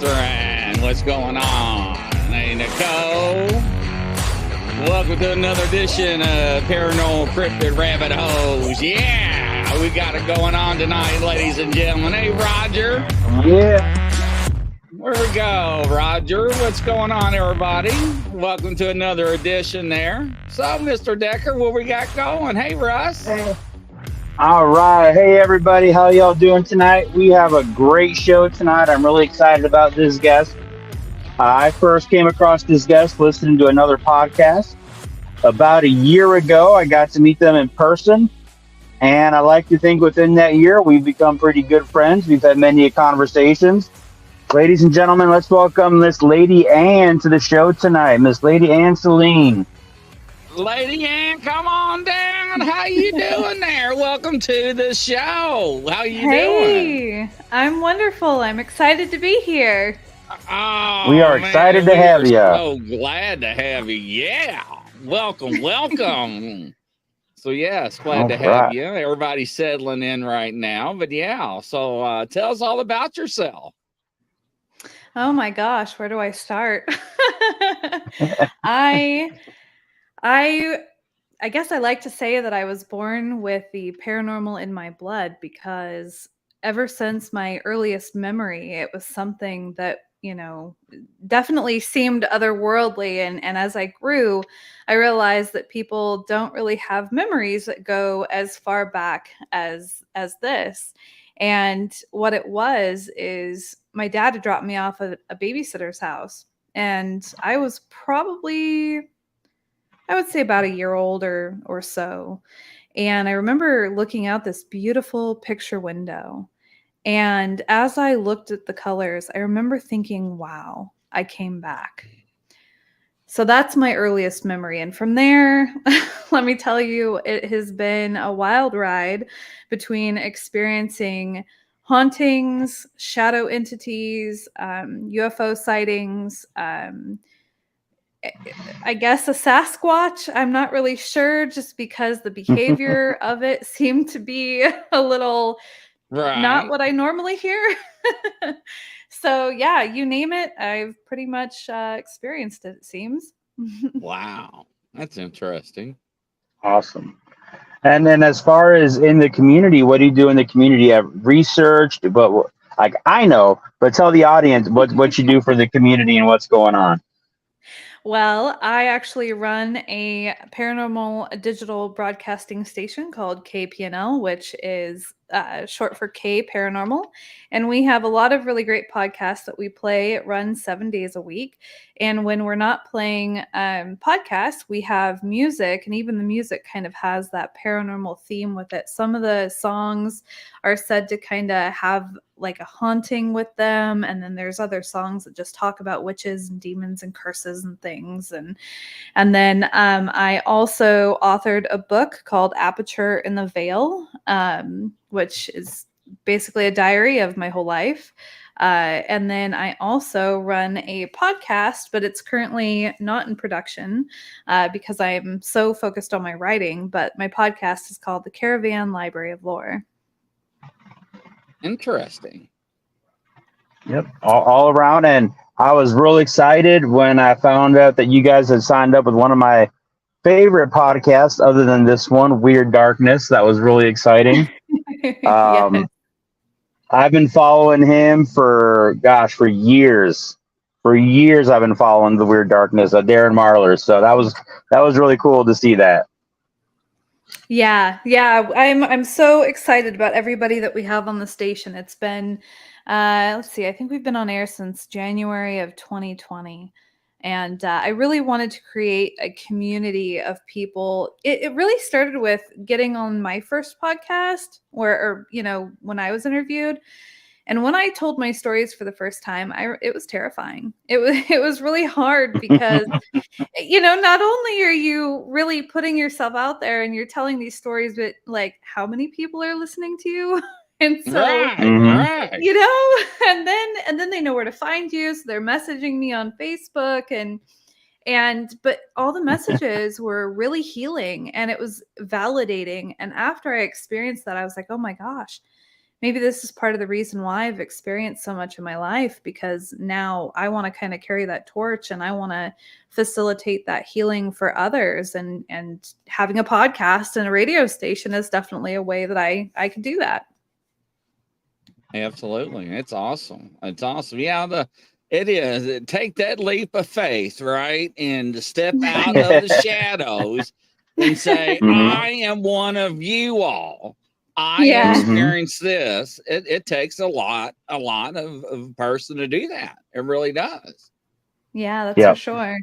Catherine. What's going on? Hey, Nicole. Welcome to another edition of Paranormal Cryptid Rabbit Holes. Yeah, we got it going on tonight, ladies and gentlemen. Hey, Roger. Yeah. Where we go, Roger? What's going on, everybody? Welcome to another edition there. So, Mr. Decker, what we got going? Hey, Russ. Hey. All right. Hey, everybody. How y'all doing tonight? We have a great show tonight. I'm really excited about this guest. I first came across this guest listening to another podcast. About a year ago, I got to meet them in person. And I like to think within that year, we've become pretty good friends. We've had many conversations. Ladies and gentlemen, let's welcome Miss Lady Ann to the show tonight. Miss Lady Ann Celine. Lady Ann, come on down. How you doing there? Welcome to the show. How you doing? Hey, I'm wonderful. I'm excited to be here. Oh, we are excited to have you. So glad to have you. Yeah. Welcome, welcome. So, yes, glad to have you. Everybody's settling in right now. But, yeah, so tell us all about yourself. Oh, my gosh. Where do I start? I guess I like to say that I was born with the paranormal in my blood because ever since my earliest memory, it was something that, definitely seemed otherworldly. And as I grew, I realized that people don't really have memories that go as far back as this. And what it was is my dad had dropped me off at a babysitter's house. And I was probably, I would say about a year old or so. And I remember looking out this beautiful picture window. And as I looked at the colors, I remember thinking, wow, I came back. So that's my earliest memory. And from there, let me tell you, it has been a wild ride between experiencing hauntings, shadow entities, UFO sightings, I guess a Sasquatch. I'm not really sure, just because the behavior of it seemed to be a little not what I normally hear. So yeah, you name it, I've pretty much experienced it, it seems. Wow, that's interesting. Awesome. And then as far as in the community, what do you do in the community? Have researched, but like I know, but tell the audience what you do for the community and what's going on. Well, I actually run a paranormal digital broadcasting station called KPNL, which is short for K Paranormal. And we have a lot of really great podcasts that we play. It runs 7 days a week. And when we're not playing podcasts, we have music. And even the music kind of has that paranormal theme with it. Some of the songs are said to kind of have like a haunting with them, and then there's other songs that just talk about witches and demons and curses and things. And then I also authored a book called Aperture in the Veil, which is basically a diary of my whole life. And then I also run a podcast, but it's currently not in production because I'm so focused on my writing. But my podcast is called The Caravan Library of Lore. Interesting. Yep, all around. And I was real excited when I found out that you guys had signed up with one of my favorite podcasts, other than this one, Weird Darkness. That was really exciting. Yes. I've been following him for years. For years, I've been following the Weird Darkness, Darren Marlar. So that was really cool to see that. Yeah. I'm so excited about everybody that we have on the station. It's been, let's see, I think we've been on air since January of 2020. And I really wanted to create a community of people. It really started with getting on my first podcast when I was interviewed. And when I told my stories for the first time, it was terrifying. It was really hard because, not only are you really putting yourself out there and you're telling these stories, but like how many people are listening to you? And so, right. and then they know where to find you. So they're messaging me on Facebook but all the messages were really healing and it was validating. And after I experienced that, I was like, oh my gosh, maybe this is part of the reason why I've experienced so much in my life, because now I want to kind of carry that torch and I want to facilitate that healing for others. And having a podcast and a radio station is definitely a way that I could do that. Absolutely. It's awesome. It's awesome. Yeah, it is. Take that leap of faith, right? And to step out of the shadows and say, I am one of you all. I experienced this. It takes a lot of person to do that. It really does. Yeah, that's for sure.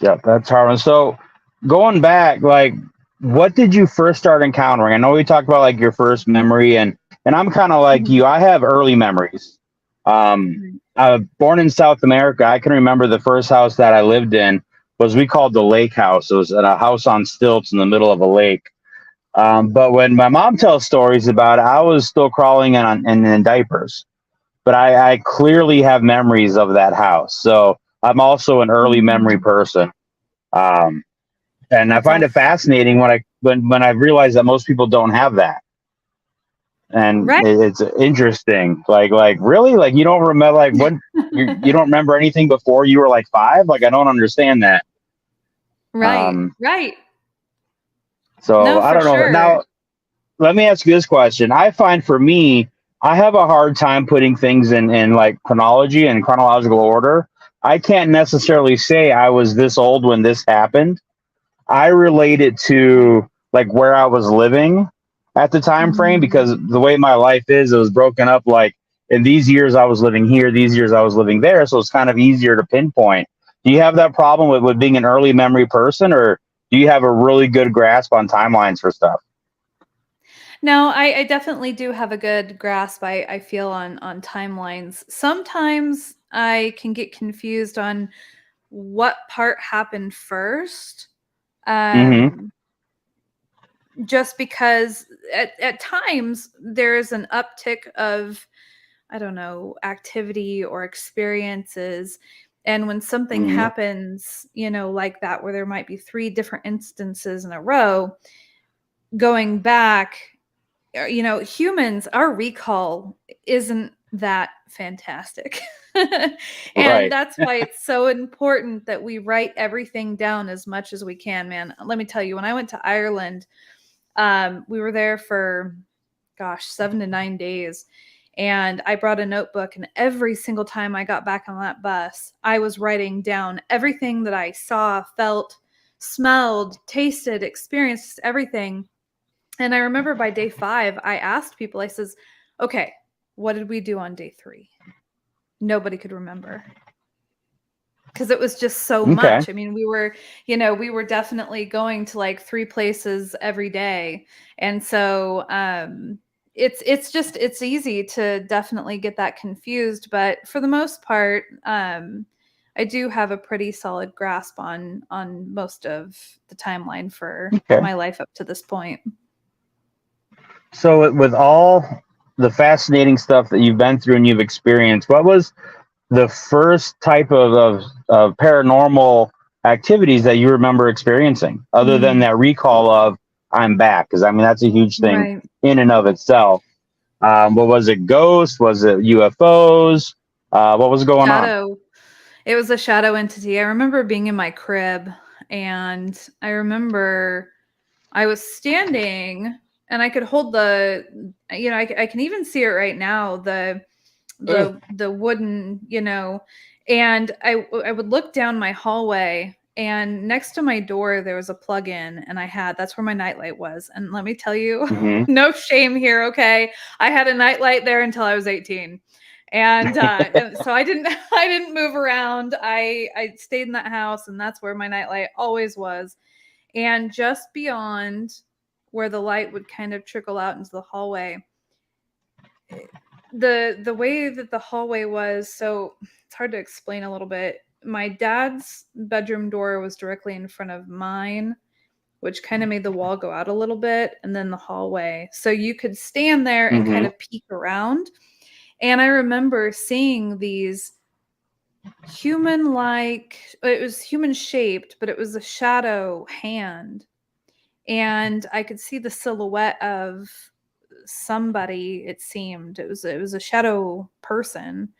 Yep, that's hard. So going back, like, what did you first start encountering? I know we talked about like your first memory, and I'm kind of like you. I have early memories. I was born in South America. I can remember the first house that I lived in was, we called the lake house. It was a house on stilts in the middle of a lake. But when my mom tells stories about it, I was still crawling in diapers. But I clearly have memories of that house. So I'm also an early memory person. And I find it fascinating when I realize that most people don't have that. And it's interesting. Like really, like you don't remember, like what you don't remember anything before you were like 5. Like, I don't understand that. Right. So no, I don't know. Sure. Now, let me ask you this question. I find for me, I have a hard time putting things in like chronology and chronological order. I can't necessarily say I was this old when this happened. I relate it to like where I was living at the time frame, because the way my life is, it was broken up. Like, in these years I was living here, these years I was living there. So it's kind of easier to pinpoint. Do you have that problem with being an early memory person, or do you have a really good grasp on timelines for stuff? No, I definitely do have a good grasp, I feel, on timelines. Sometimes I can get confused on what part happened first. Just because at times there's an uptick of, I don't know, activity or experiences. And when something happens, like that, where there might be 3 different instances in a row, going back, humans, our recall isn't that fantastic. And that's why it's so important that we write everything down as much as we can, man. Let me tell you, when I went to Ireland, we were there for 7 to 9 days, and I brought a notebook, and every single time I got back on that bus, I was writing down everything that I saw, felt, smelled, tasted, experienced, everything. And I remember by day 5, I asked people, I says, okay, what did we do on day 3? Nobody could remember, because it was just so much. I mean, we were definitely going to like 3 places every day. And so it's easy to definitely get that confused. But for the most part, I do have a pretty solid grasp on most of the timeline for my life up to this point. So with all the fascinating stuff that you've been through and you've experienced, what was the first type of paranormal activities that you remember experiencing, other than that recall of I'm back? Because I mean, that's a huge thing in and of itself. What was it? Ghosts? Was it UFOs? What was going on? It was a shadow entity. I remember being in my crib, and I remember I was standing, and I could hold I can even see it right now, the wooden, and I would look down my hallway, and next to my door there was a plug-in, and that's where my nightlight was. And let me tell you, no shame here, okay? I had a nightlight there until I was 18. And so I didn't move around. I stayed in that house, and that's where my nightlight always was. And just beyond where the light would kind of trickle out into the hallway, the way that the hallway was, so it's hard to explain a little bit. My dad's bedroom door was directly in front of mine, which kind of made the wall go out a little bit, and then the hallway. So you could stand there and kind of peek around. And I remember seeing these human-like, it was human-shaped, but it was a shadow hand. And I could see the silhouette of somebody, it seemed. It was a shadow person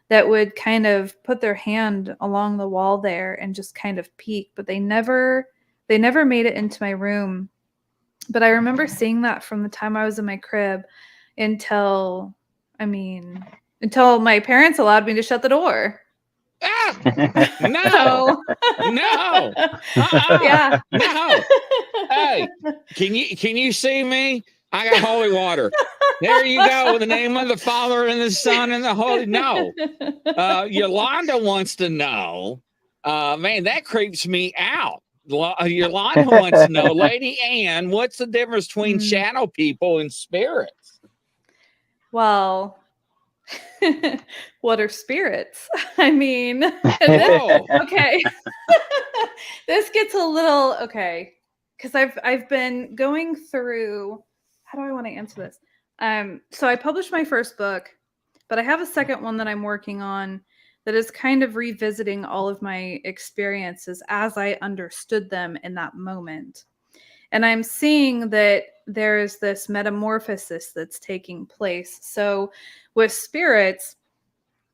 that would kind of put their hand along the wall there and just kind of peek, but they never made it into my room. But I remember seeing that from the time I was in my crib until my parents allowed me to shut the door. Ah, no, no, Yeah. no. Hey, can you see me? I got holy water. There you go. In the name of the Father and the Son and the Holy. No. Yolanda wants to know. Man, that creeps me out. Yolanda wants to know, Lady Anne, what's the difference between shadow people and spirits? Well, what are spirits? I mean, okay. This gets a little okay, because I've been going through. How do I want to answer this? So I published my first book, but I have a second one that I'm working on that is kind of revisiting all of my experiences as I understood them in that moment. And I'm seeing that there is this metamorphosis that's taking place. So with spirits,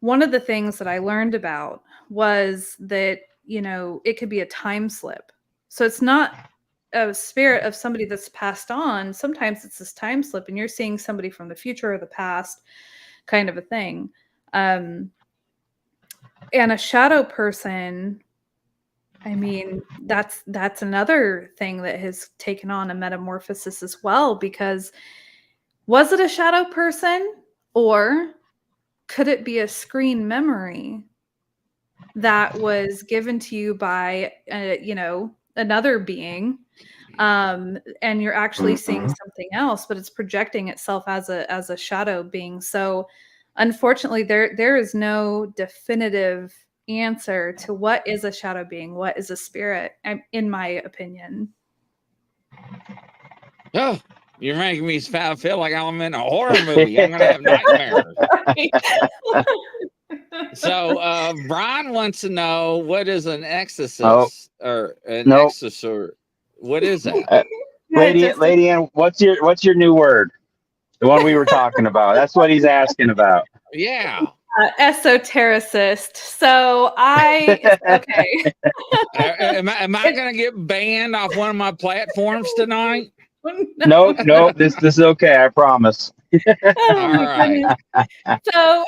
one of the things that I learned about was that, it could be a time slip. So it's not a spirit of somebody that's passed on. Sometimes it's this time slip and you're seeing somebody from the future or the past, kind of a thing. And a shadow person, I mean, that's another thing that has taken on a metamorphosis as well, because was it a shadow person, or could it be a screen memory that was given to you by another being, and you're actually seeing something else, but it's projecting itself as a shadow being. So unfortunately, there is no definitive answer to what is a shadow being, what is a spirit, in my opinion. Oh, you're making me feel like I'm in a horror movie. I'm gonna have nightmares. So Brian wants to know, what is an exorcist or an exorcist? What is that? Lady Ann, what's your new word? The one we were talking about. That's what he's asking about. Yeah. Esotericist. So okay. Am I going to get banned off one of my platforms tonight? Nope. This is okay. I promise. All right. So,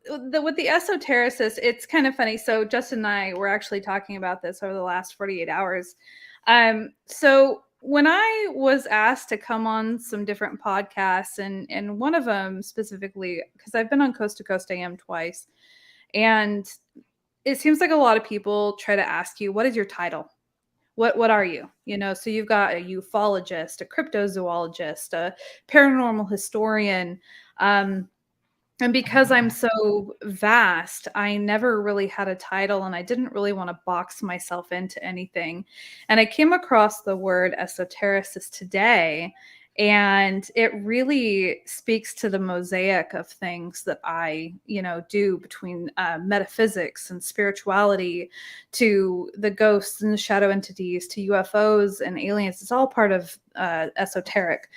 with the esotericist, it's kind of funny. So Justin and I were actually talking about this over the last 48 hours. So when I was asked to come on some different podcasts, and one of them specifically, because I've been on Coast to Coast AM twice, and it seems like a lot of people try to ask you, what is your title? What are you? So you've got a ufologist, a cryptozoologist, a paranormal historian. And because I'm so vast, I never really had a title, and I didn't really want to box myself into anything. And I came across the word esotericist today, and it really speaks to the mosaic of things that I, do, between metaphysics and spirituality, to the ghosts and the shadow entities, to UFOs and aliens. It's all part of esoteric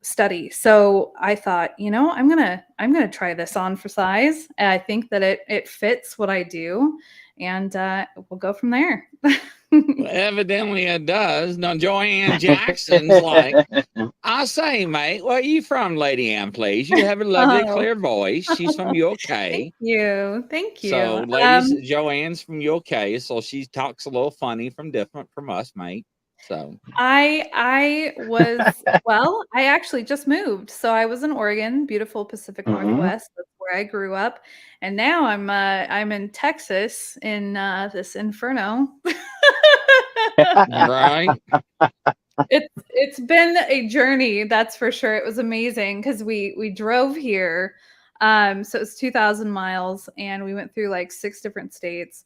study. So I thought, I'm gonna try this on for size. And I think that it fits what I do, and we'll go from there. Well, evidently it does. Now, Joanne Jackson's like, I'll say, mate, where are you from, Lady Ann, please? You have a lovely, clear voice. She's from UK. Thank you. So, ladies, Joanne's from UK, so she talks a little funny different from us, mate. So I was, well, I actually just moved. So I was in Oregon, beautiful Pacific Northwest. That's where I grew up. And now I'm in Texas, in this inferno. Right. It's been a journey, that's for sure. It was amazing because we drove here. So it was 2,000 miles, and we went through like 6 different states.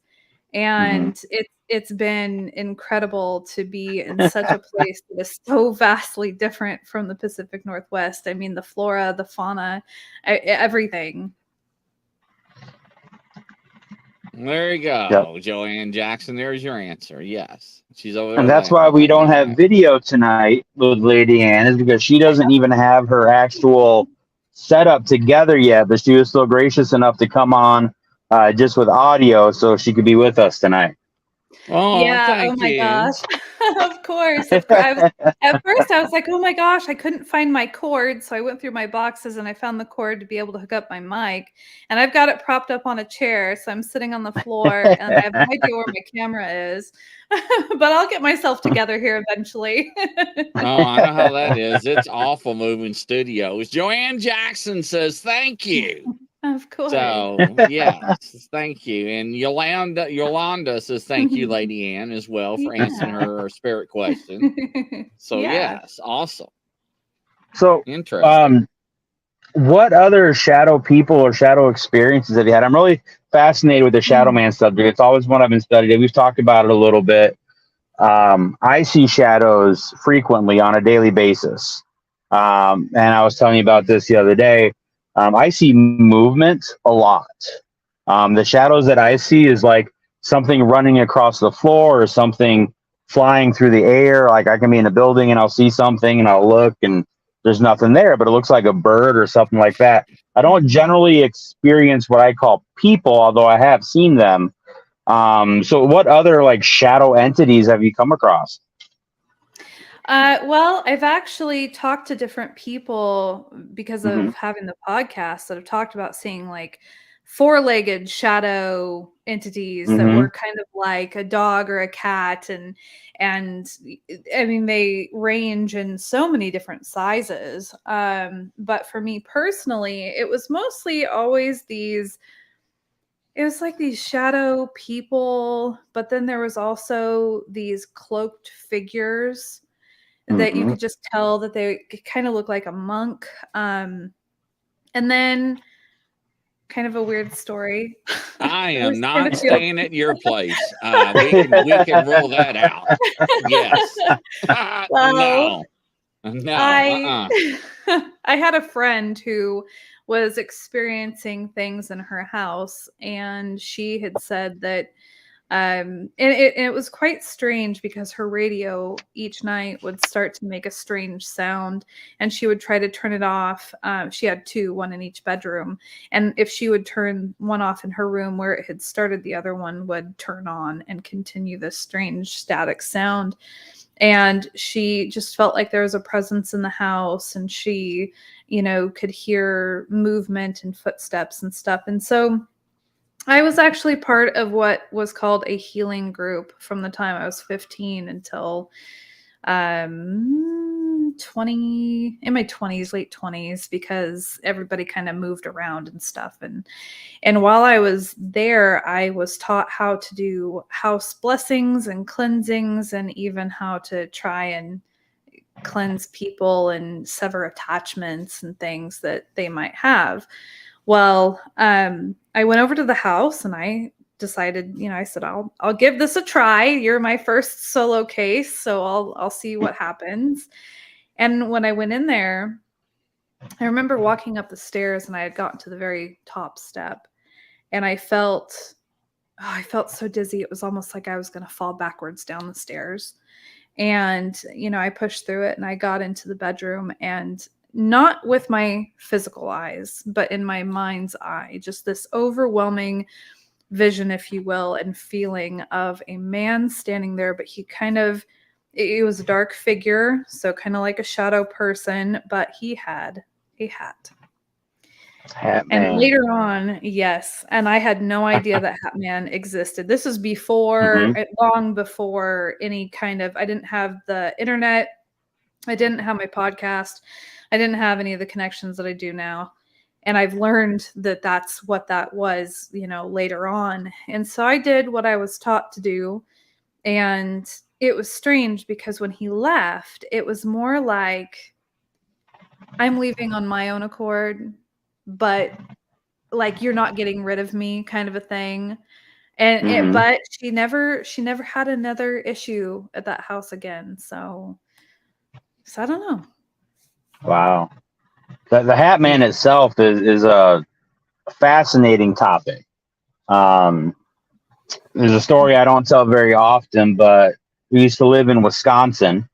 And it's been incredible to be in such a place that is so vastly different from the Pacific Northwest. I mean, the flora, the fauna, everything. There you go, Yep. Joanne Jackson. There's your answer. Yes, she's over there. And that's why we don't have video tonight with Lady Ann, is because she doesn't even have her actual setup together yet, but she was still gracious enough to come on just with audio so she could be with us tonight. Oh, Yeah. Oh thank my you. gosh. Of course. Of course. At first, I was like, "Oh my gosh!" I couldn't find my cord, so I went through my boxes and I found the cord to be able to hook up my mic. And I've got it propped up on a chair, so I'm sitting on the floor, and I have no idea where my camera is. But I'll get myself together here eventually. Oh, I know how that is. It's awful moving studios. Joanne Jackson says thank you. Of course. So yes, thank you. And Yolanda says thank you, Lady Ann, as well for answering her spirit question. So Yeah. yes, awesome. So Interesting. what other shadow people or shadow experiences have you had? I'm really fascinated with the shadow man subject. It's always one I've been studying. We've talked about it a little bit. I see shadows frequently on a daily basis. And I was telling you about this the other day. I see movement a lot. The shadows that I see is like something running across the floor or something flying through the air. Like I can be in a building and I'll see something and I'll look and there's nothing there, but it looks like a bird or something like that. I don't generally experience what I call people, although I have seen them. So what other like shadow entities have you come across? Well, I've actually talked to different people because of having the podcast that have talked about seeing like four-legged shadow entities that were kind of like a dog or a cat, and I mean they range in so many different sizes. But for me personally, it was mostly always these. It was like these shadow people, but then there was also these cloaked figures that you could just tell that they kind of look like a monk. And then kind of a weird story. I am not staying at your place. We can roll that out. Yes. Well, no. I had a friend who was experiencing things in her house, and she had said that and it was quite strange because her radio each night would start to make a strange sound, and she would try to turn it off. She had two, one in each bedroom, and if she would turn one off in her room where it had started, the other one would turn on and continue this strange static sound. And she just felt like there was a presence in the house, and she, could hear movement and footsteps and stuff. And so I was actually part of what was called a healing group from the time I was 15 until 20, in my 20s, late 20s, because everybody kind of moved around and stuff. And while I was there, I was taught how to do house blessings and cleansings, and even how to try and cleanse people and sever attachments and things that they might have. Well, I went over to the house and I decided, I said, I'll give this a try. You're my first solo case, so I'll see what happens. And when I went in there, I remember walking up the stairs, and I had gotten to the very top step, and I felt so dizzy. It was almost like I was going to fall backwards down the stairs. And, I pushed through it and I got into the bedroom, and not with my physical eyes, but in my mind's eye, just this overwhelming vision, if you will, and feeling of a man standing there, but it was a dark figure, so kind of like a shadow person, but he had a hat. And later on, yes, and I had no idea that Hat Man existed. This was long before any kind of, I didn't have the internet, I didn't have my podcast, I didn't have any of the connections that I do now. And I've learned that that's what that was, later on. And so I did what I was taught to do. And it was strange because when he left, it was more like I'm leaving on my own accord, but like you're not getting rid of me kind of a thing. And but she never had another issue at that house again. So I don't know. Wow. The Hat Man itself is a fascinating topic. There's a story I don't tell very often, but we used to live in Wisconsin,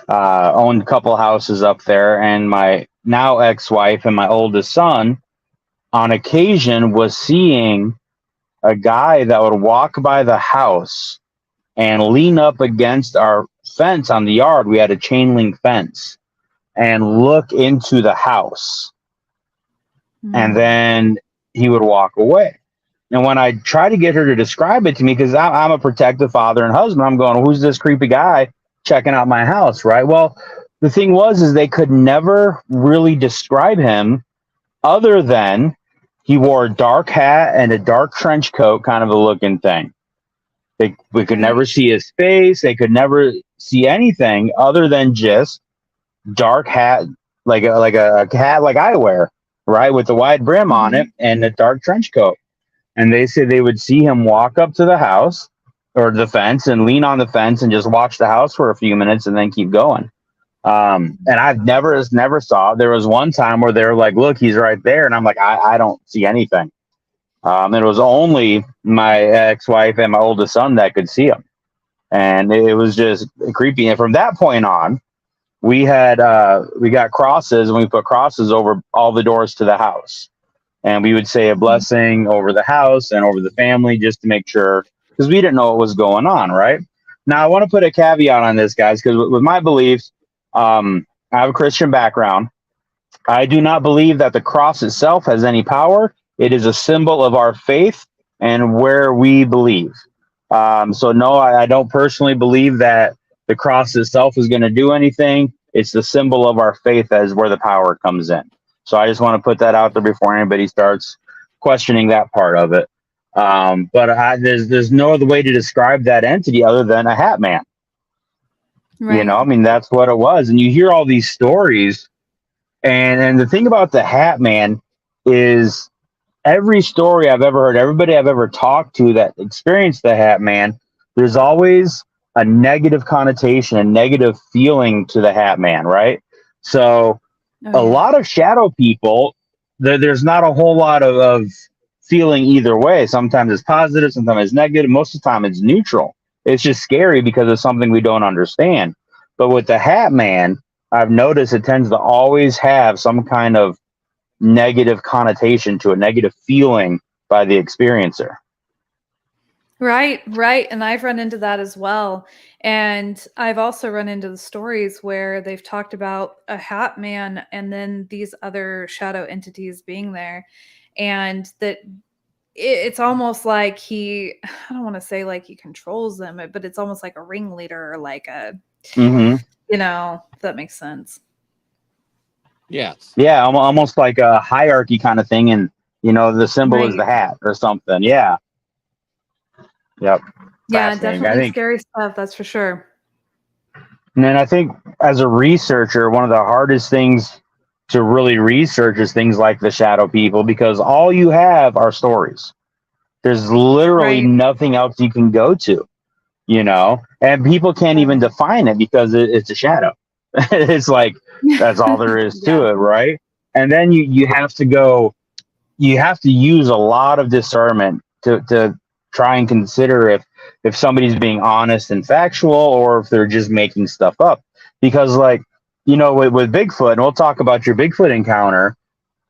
owned a couple houses up there, and my now ex-wife and my oldest son on occasion was seeing a guy that would walk by the house and lean up against our fence on the yard. We had a chain link fence and look into the house. And then he would walk away. And when I try to get her to describe it to me, because I'm a protective father and husband, I'm going, who's this creepy guy checking out my house, right? Well, the thing was, is they could never really describe him other than he wore a dark hat and a dark trench coat, kind of a looking thing. We could never see his face. They could never see anything other than just dark hat, like a hat like I wear, right, with the wide brim on it and a dark trench coat. And they said they would see him walk up to the house or the fence and lean on the fence and just watch the house for a few minutes and then keep going. And I've never saw. There was one time where they were like, "Look, he's right there," and I'm like, "I don't see anything." It was only my ex-wife and my oldest son that could see him, and it was just creepy. And from that point on, we got crosses, and we put crosses over all the doors to the house. And we would say a blessing over the house and over the family just to make sure, because we didn't know what was going on, right? Now, I want to put a caveat on this, guys, because with my beliefs, I have a Christian background. I do not believe that the cross itself has any power. It is a symbol of our faith and where we believe. So, no, I don't personally believe that the cross itself is going to do anything. It's the symbol of our faith as where the power comes in. So I just want to put that out there before anybody starts questioning that part of it. But there's no other way to describe that entity other than a hat man. Right. You know, I mean, that's what it was. And you hear all these stories. And the thing about the hat man is every story I've ever heard, everybody I've ever talked to that experienced the hat man, there's always a negative connotation, a negative feeling to the hat man, right? So a lot of shadow people, there's not a whole lot of feeling either way. Sometimes it's positive, sometimes it's negative. Most of the time it's neutral. It's just scary because it's something we don't understand. But with the hat man, I've noticed it tends to always have some kind of negative connotation to a negative feeling by the experiencer. Right. And I've run into that as well. And I've also run into the stories where they've talked about a hat man and then these other shadow entities being there. And that it's almost like I don't want to say like he controls them, but it's almost like a ringleader or like if that makes sense. Yes. Yeah, almost like a hierarchy kind of thing. And, the symbol is the hat or something. Yeah. Yep. Yeah, definitely scary stuff. That's for sure. And then I think as a researcher, one of the hardest things to really research is things like the shadow people, because all you have are stories. There's literally nothing else you can go to, and people can't even define it because it's a shadow. It's like, that's all there is to it. Right. And then you have to use a lot of discernment to try and consider if somebody's being honest and factual or if they're just making stuff up. Because with Bigfoot, and we'll talk about your Bigfoot encounter,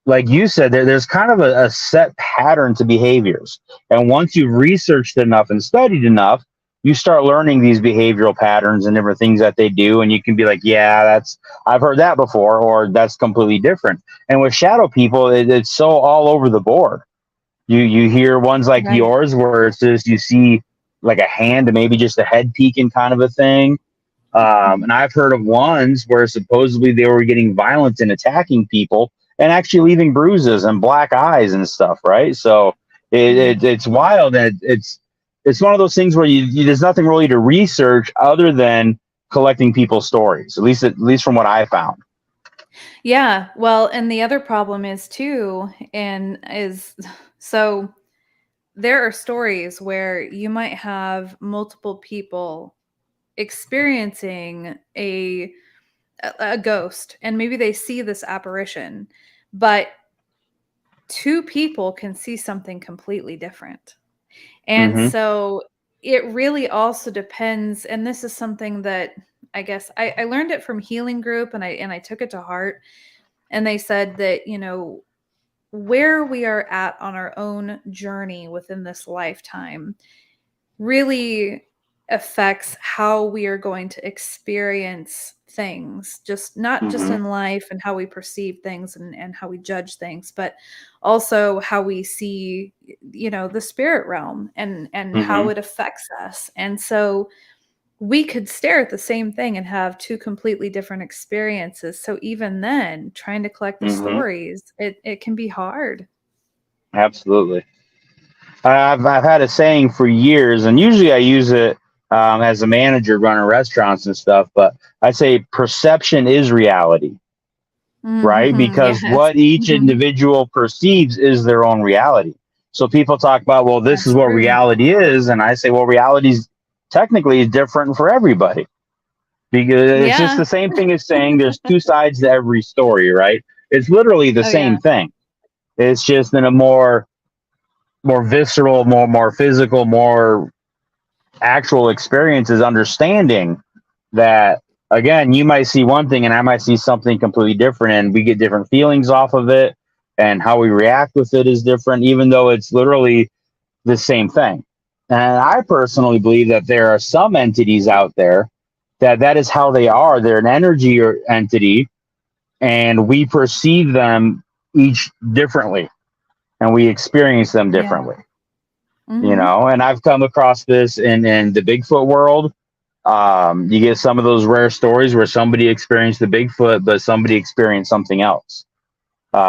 like you said, there's kind of a set pattern to behaviors. And once you've researched enough and studied enough, you start learning these behavioral patterns and different things that they do. And you can be like, yeah, I've heard that before, or that's completely different. And with shadow people, it's so all over the board. You hear ones like yours where it's just, you see like a hand and maybe just a head peeking kind of a thing. And I've heard of ones where supposedly they were getting violent and attacking people and actually leaving bruises and black eyes and stuff. Right. So it's wild. And it's one of those things where there's nothing really to research other than collecting people's stories, at least from what I found. Yeah. Well, and the other problem is too, so there are stories where you might have multiple people experiencing a ghost, and maybe they see this apparition, but two people can see something completely different. And Mm-hmm. so it really also depends. And this is something that I guess I learned it from Healing Group, and I took it to heart. And they said that, where we are at on our own journey within this lifetime really affects how we are going to experience things, just not just Mm-hmm. in life and how we perceive things and how we judge things, but also how we see, the spirit realm and how Mm-hmm. it affects us. And so we could stare at the same thing and have two completely different experiences. So even then, trying to collect the Mm-hmm. stories, it can be hard. Absolutely. I've had a saying for years, and usually I use it as a manager running restaurants and stuff. But I say perception is reality, right? Mm-hmm, Because yes. what each Mhm. individual perceives is their own reality. So people talk about, well, this is That's what true. reality is, and I say, well, reality is technically different for everybody because it's just Yeah. the same thing as saying there's two sides to every story, right? It's literally the Oh, yeah. same thing. It's just in a more visceral, more physical, more actual experiences, understanding that again, you might see one thing and I might see something completely different, and we get different feelings off of it, and how we react with it is different, even though it's literally the same thing. And I personally believe that there are some entities out there that is how they are. They're an energy or entity, and we perceive them each differently, and we experience them Yeah. differently. Mhm. And I've come across this in the Bigfoot world. You get some of those rare stories where somebody experienced the Bigfoot, but somebody experienced something else.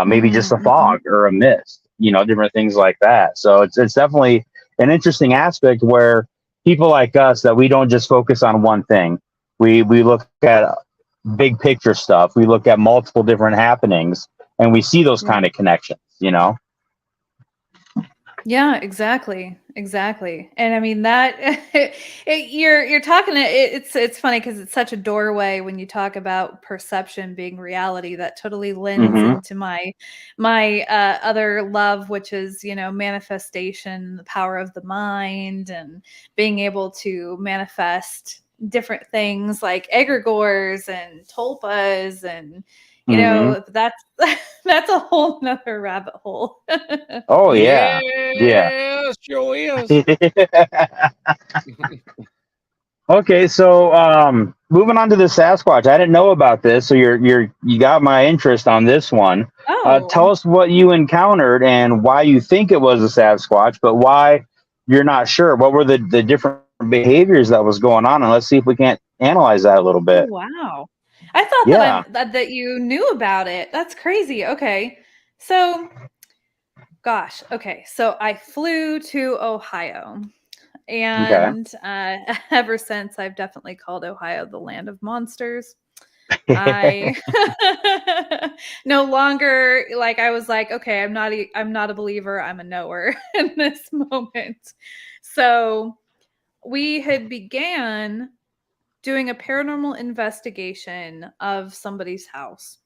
Maybe just Mm, a mhm. fog or a mist, different things like that. So it's definitely an interesting aspect where people like us, that we don't just focus on one thing. We look at big picture stuff. We look at multiple different happenings, and we see those kind Right. of connections. Yeah, exactly. Exactly. And I mean that you're talking it's funny because it's such a doorway when you talk about perception being reality that totally lends Mm-hmm. into my other love, which is, manifestation, the power of the mind and being able to manifest different things like egregores and tulpas and Mm-hmm. that's that's a whole nother rabbit hole. Oh yeah, yeah. Yeah, sure is. Okay, so moving on to the Sasquatch. I didn't know about this, so you got my interest on this one. Oh, Tell us what you encountered and why you think it was a Sasquatch, but why you're not sure. What were the different behaviors that was going on? And let's see if we can't analyze that a little oh bit. wow. I thought that Yeah. that you knew about it. That's crazy. Okay. So, gosh, okay. So I flew to Ohio. Okay. And ever since, I've definitely called Ohio the land of monsters. I no longer like I was like, okay, I'm not a believer, I'm a knower in this moment. So we had began doing a paranormal investigation of somebody's house.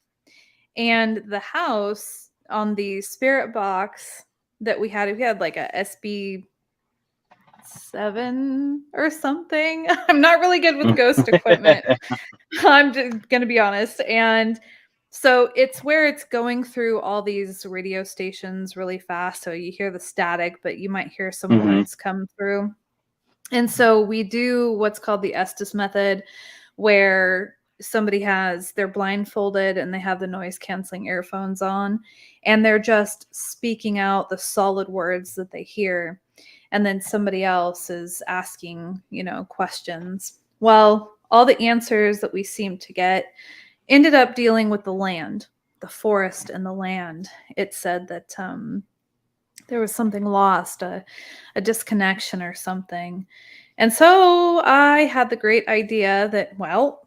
And the house on the spirit box that we had like a SB 7 or something. I'm not really good with ghost equipment. I'm just gonna be honest. And so it's where it's going through all these radio stations really fast. So you hear the static, but you might hear some Mm-hmm. words come through. And so we do what's called the Estes method, where they're blindfolded and they have the noise canceling earphones on, and they're just speaking out the solid words that they hear. And then somebody else is asking, questions. Well, all the answers that we seemed to get ended up dealing with the land, the forest and the land. It said that there was something lost, a disconnection or something. And so I had the great idea that, well,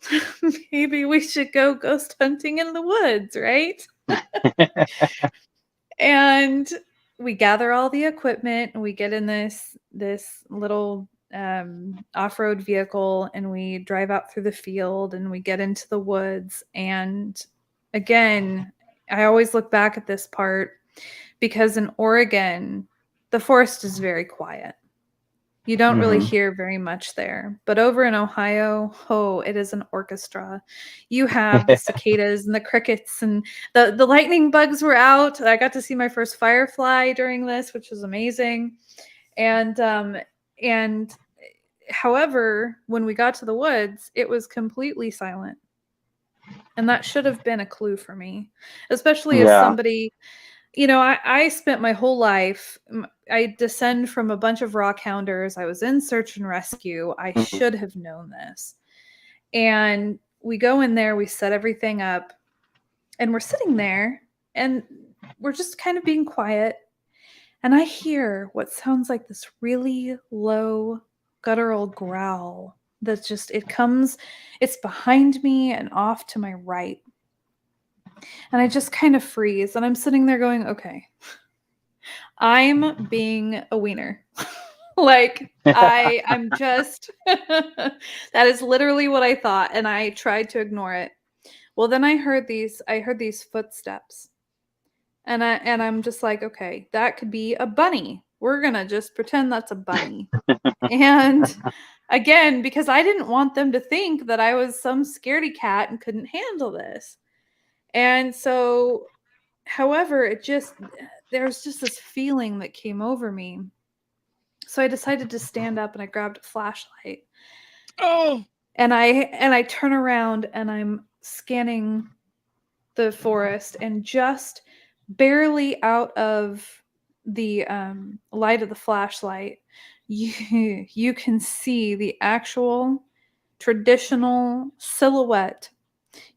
maybe we should go ghost hunting in the woods, right? And we gather all the equipment and we get in this little off-road vehicle and we drive out through the field and we get into the woods. And again, I always look back at this part because in Oregon, the forest is very quiet. You don't really hear very much there. But over in Ohio, oh, it is an orchestra. You have the cicadas and the crickets, and the lightning bugs were out. I got to see my first firefly during this, which was amazing. And however, when we got to the woods, it was completely silent. And that should have been a clue for me, especially as somebody, I spent my whole life, I descend from a bunch of rock hounders. I was in search and rescue. I should have known this. And we go in there, we set everything up, and we're sitting there, and we're just kind of being quiet. And I hear what sounds like this really low guttural growl that's just, it's behind me and off to my right. And I just kind of freeze, and I'm sitting there going, okay, I'm being a wiener. Like, I'm just, that is literally what I thought. And I tried to ignore it. Well, then I heard these footsteps, and I'm just like, okay, that could be a bunny. We're going to just pretend that's a bunny. And again, because I didn't want them to think that I was some scaredy cat and couldn't handle this. And so, however, there's just this feeling that came over me. So I decided to stand up, and I grabbed a flashlight. Oh. And I turn around, and I'm scanning the forest, and just barely out of the light of the flashlight, you can see the actual traditional silhouette.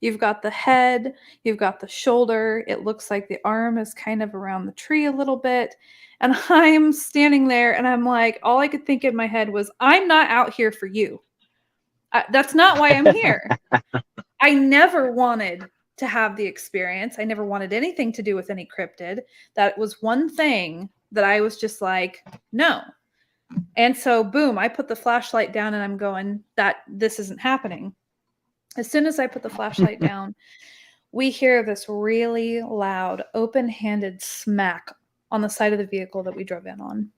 You've got the head, you've got the shoulder. It looks like the arm is kind of around the tree a little bit. And I'm standing there, and I'm like, all I could think in my head was, I'm not out here for you. That's not why I'm here. I never wanted to have the experience. I never wanted anything to do with any cryptid. That was one thing that I was just like, no. And so, boom, I put the flashlight down, and I'm going, this isn't happening. As soon as I put the flashlight down, we hear this really loud, open-handed smack on the side of the vehicle that we drove in on.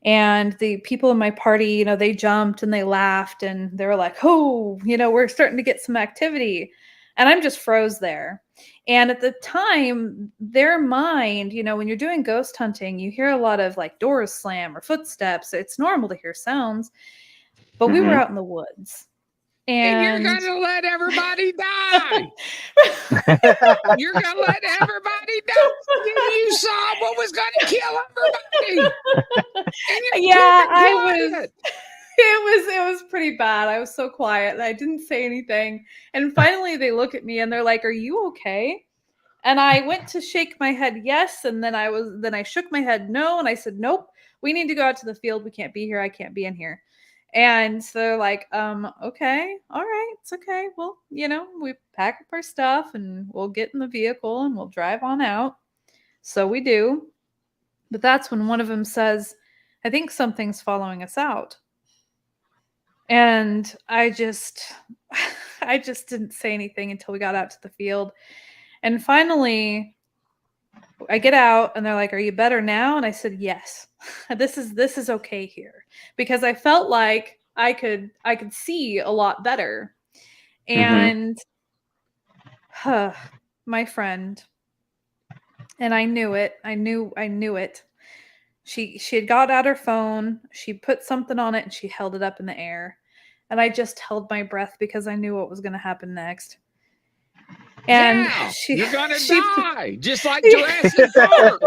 And the people in my party, they jumped and they laughed, and they were like, oh, we're starting to get some activity. And I'm just froze there. And at the time, their mind, when you're doing ghost hunting, you hear a lot of like doors slam or footsteps. It's normal to hear sounds. But we were out in the woods. And you're going to let everybody die. You're going to let everybody die. You saw what was going to kill everybody. Yeah, it was pretty bad. I was so quiet, and I didn't say anything. And finally they look at me, and they're like, are you okay? And I went to shake my head yes, and then I shook my head no, and I said, nope, we need to go out to the field. We can't be here. I can't be in here. And so they're like, okay, all right, it's okay. Well, we pack up our stuff, and we'll get in the vehicle, and we'll drive on out. So we do. But that's when one of them says, I think something's following us out. And I just didn't say anything until we got out to the field. And finally, I get out, and they're like, are you better now? And I said, yes, this is okay here, because I felt like I could see a lot better. And my friend, and I knew it. I knew it. She had got out her phone. She put something on it, and she held it up in the air. And I just held my breath, because I knew what was going to happen next. And yeah, you're gonna die, just like Jurassic Park.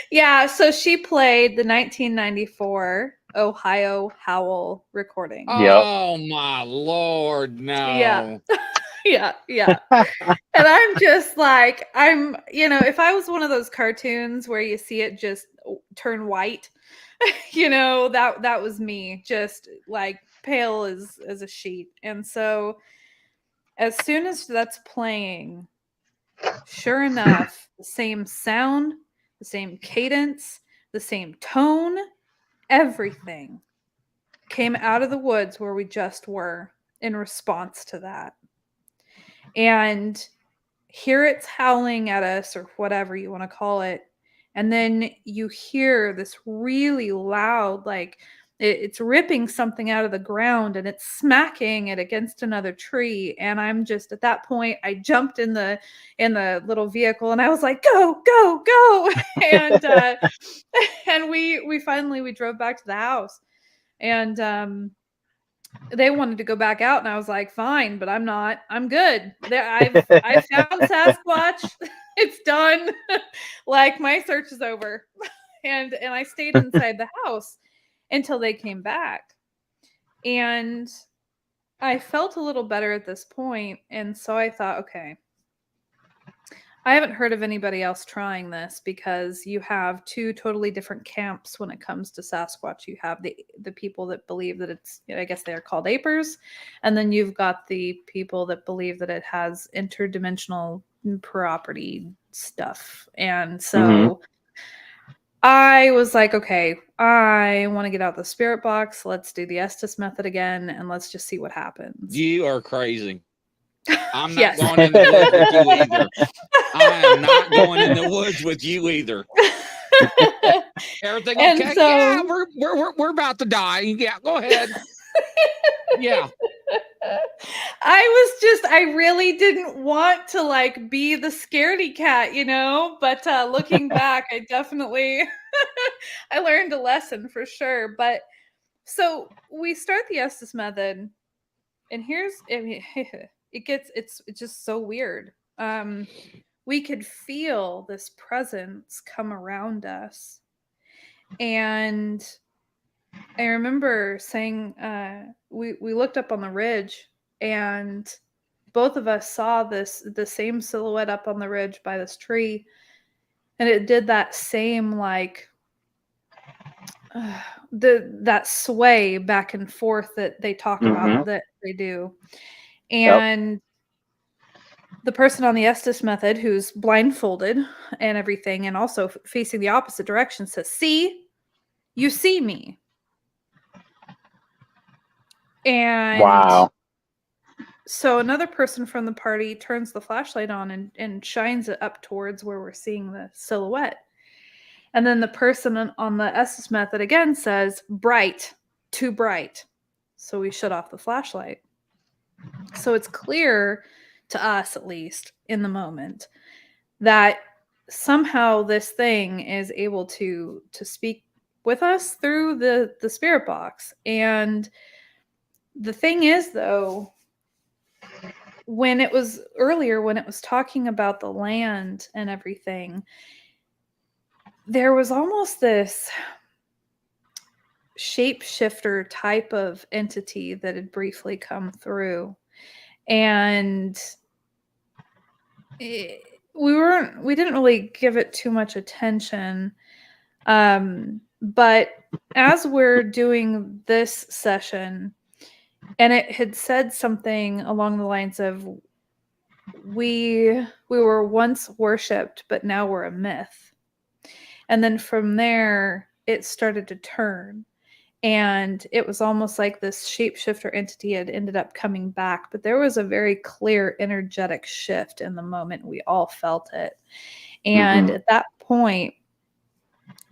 Yeah, so she played the 1994 Ohio Howl recording. Oh my Lord, no. Yeah. And I'm just like, if I was one of those cartoons where you see it just turn white, that was me, just like pale as a sheet. And so as soon as that's playing, sure enough, the same sound, the same cadence, the same tone, everything came out of the woods where we just were in response to that. And here it's howling at us, or whatever you want to call it. And then you hear this really loud, like it's ripping something out of the ground and it's smacking it against another tree. And I'm just at that point, I jumped in the little vehicle and I was like, go, go, go. And and we finally drove back to the house. And they wanted to go back out, and I was like, fine, but I'm not. I'm good. I found Sasquatch. It's done. Like, my search is over. And I stayed inside the house until they came back. And I felt a little better at this point, and so I thought, okay, I haven't heard of anybody else trying this, because you have two totally different camps when it comes to Sasquatch. You have the people that believe that it's, I guess they are called apers, and then you've got the people that believe that it has interdimensional property stuff. And so I was like, okay, I want to get out the spirit box. Let's do the Estes method again, and let's just see what happens. You are crazy. I'm not Yes. going in the woods with you either. I am not going in the woods with you either. Everything And okay? so- Yeah, we're about to die. Yeah, go ahead. Yeah. I really didn't want to like be the scaredy cat, but looking back, I definitely, I learned a lesson for sure. But so we start the Estes method, and it's just so weird. We could feel this presence come around us. And I remember saying, we looked up on the ridge, and both of us saw the same silhouette up on the ridge by this tree, and it did that same like that sway back and forth that they talk about that they do. And the person on the Estes method, who's blindfolded and everything, and also facing the opposite direction, says, "See, you see me." And Wow. so another person from the party turns the flashlight on and shines it up towards where we're seeing the silhouette. And then the person on the Estes method again says, "Bright, too bright." So we shut off the flashlight. So it's clear to us, at least in the moment, that somehow this thing is able to speak with us through the spirit box. And the thing is, though, when it was talking about the land and everything, there was almost this shapeshifter type of entity that had briefly come through. And we didn't really give it too much attention. But as we're doing this session, and it had said something along the lines of, we were once worshipped, but now we're a myth. And then from there, it started to turn. And it was almost like this shapeshifter entity had ended up coming back. But there was a very clear energetic shift in the moment. We all felt it. And at that point,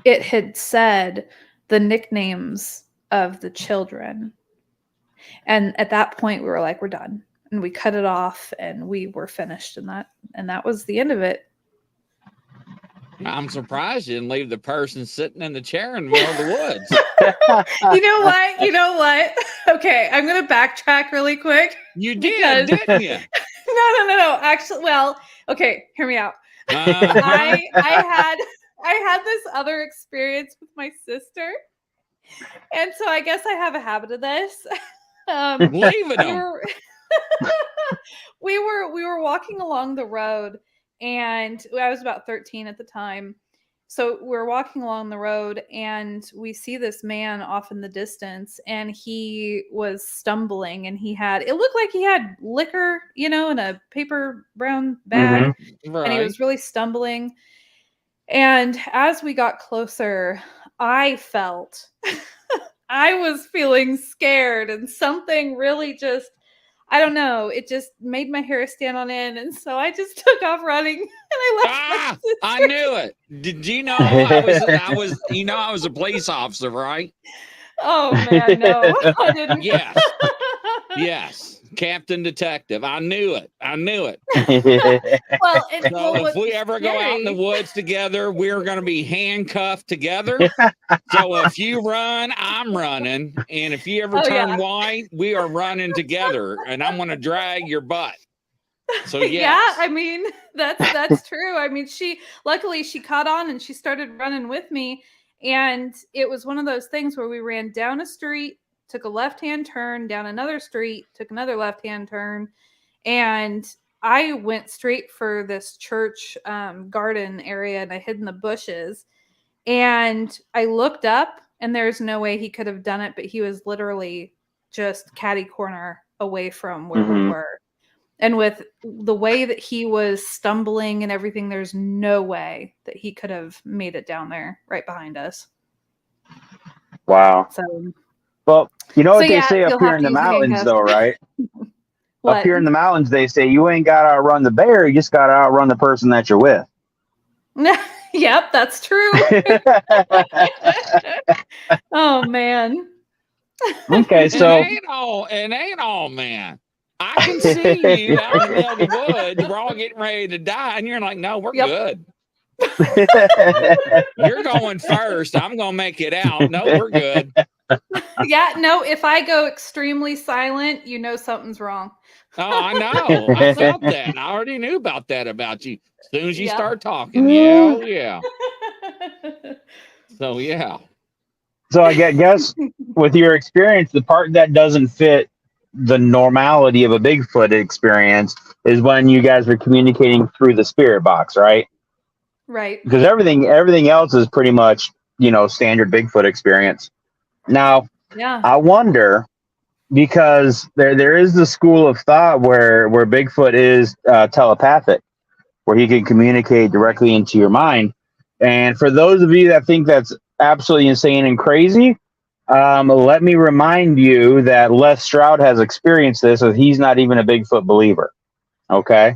it had said the nicknames of the children. And at that point, we were like, we're done. And we cut it off, and we were finished. And that was the end of it. I'm surprised you didn't leave the person sitting in the chair in the middle of the woods. You know what? Okay, I'm going to backtrack really quick. You did, didn't you? No. Actually, well, okay, hear me out. I had this other experience with my sister. And so I guess I have a habit of this. Leaving them. We were walking along the road, and I was about 13 at the time. So we're walking along the road, and we see this man off in the distance, and he was stumbling, and it looked like he had liquor, in a paper brown bag, Right. and he was really stumbling. And as we got closer, I felt I was feeling scared, and something really just, I don't know. It just made my hair stand on end, and so I just took off running, and I left my sister. I knew it. Did you know I was I was a police officer, right? Oh man, no, I didn't. Yes. Yes. Captain Detective. I knew it. Well, So if we ever go out in the woods together, we're going to be handcuffed together. So if you run, I'm running. And if you ever turn white, we are running together. And I'm going to drag your butt. So yes. Yeah, I mean, that's true. I mean, luckily she caught on and she started running with me. And it was one of those things where we ran down a street, took a left-hand turn, down another street, took another left-hand turn. And I went straight for this church garden area, and I hid in the bushes. And I looked up, and there's no way he could have done it, but he was literally just catty corner away from where we were. And with the way that he was stumbling and everything, there's no way that he could have made it down there right behind us. Wow. So, well, you know what they say up here in the mountains, though, right? Up here in the mountains, they say you ain't got to outrun the bear. You just got to outrun the person that you're with. Yep, that's true. Oh, man. Okay, so. It ain't all, man. I can see you out in the middle of the woods. We're all getting ready to die. And you're like, no, we're good. You're going first. I'm going to make it out. No, we're good. Yeah, no, if I go extremely silent, you know something's wrong. Oh, I know. I felt that. I already knew about that about you. As soon as you start talking. Yeah. So, yeah. So I guess with your experience, the part that doesn't fit the normality of a Bigfoot experience is when you guys were communicating through the spirit box, right? Right. Because everything else is pretty much, standard Bigfoot experience. Now, I wonder, because there is the school of thought where Bigfoot is telepathic, where he can communicate directly into your mind. And for those of you that think that's absolutely insane and crazy, let me remind you that Les Stroud has experienced this, and he's not even a Bigfoot believer. Okay?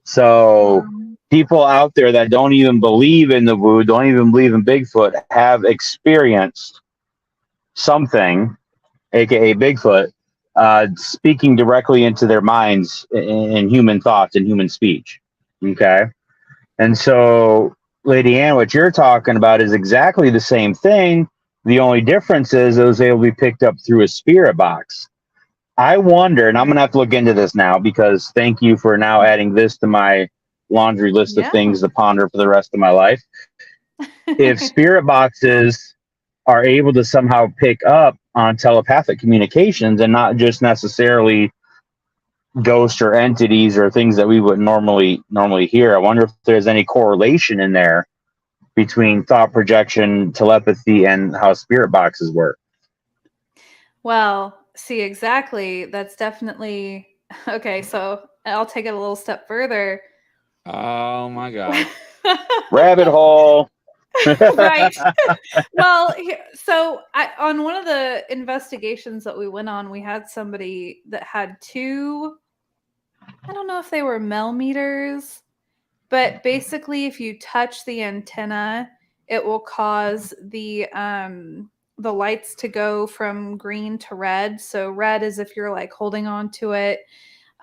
So people out there that don't even believe in the woo, don't even believe in Bigfoot, have experienced something, aka Bigfoot, speaking directly into their minds in human thoughts and human speech. Okay? And so, Lady Ann, what you're talking about is exactly the same thing. The only difference is it was able to be picked up through a spirit box. I wonder, and I'm going to have to look into this now, because thank you for now adding this to my laundry list of things to ponder for the rest of my life. If spirit boxes are able to somehow pick up on telepathic communications and not just necessarily ghosts or entities or things that we would normally hear, I wonder if there's any correlation in there between thought projection, telepathy, and how spirit boxes work. Well, see, exactly. That's definitely okay. So I'll take it a little step further. Oh my God. Rabbit hole. Right. Well, so on one of the investigations that we went on, we had somebody that had two, I don't know if they were millimeters, but basically if you touch the antenna, it will cause the lights to go from green to red. So red is if you're like holding on to it,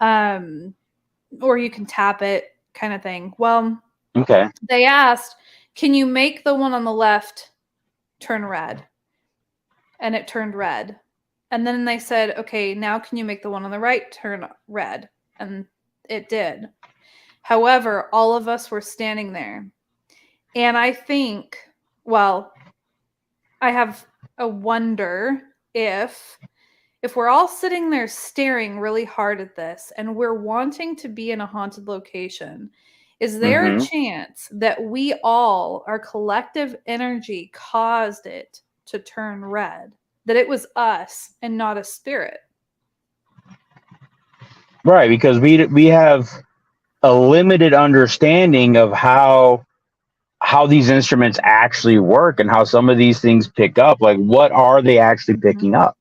or you can tap it, kind of thing. Well, okay. They asked, can you make the one on the left turn red? And it turned red. And then they said, okay, now can you make the one on the right turn red? And it did. However, all of us were standing there. And I think, well, I have a wonder if we're all sitting there staring really hard at this and we're wanting to be in a haunted location, is there a chance that we all, our collective energy, caused it to turn red? That it was us and not a spirit? Right, because we have a limited understanding of how these instruments actually work and how some of these things pick up. Like, what are they actually picking up?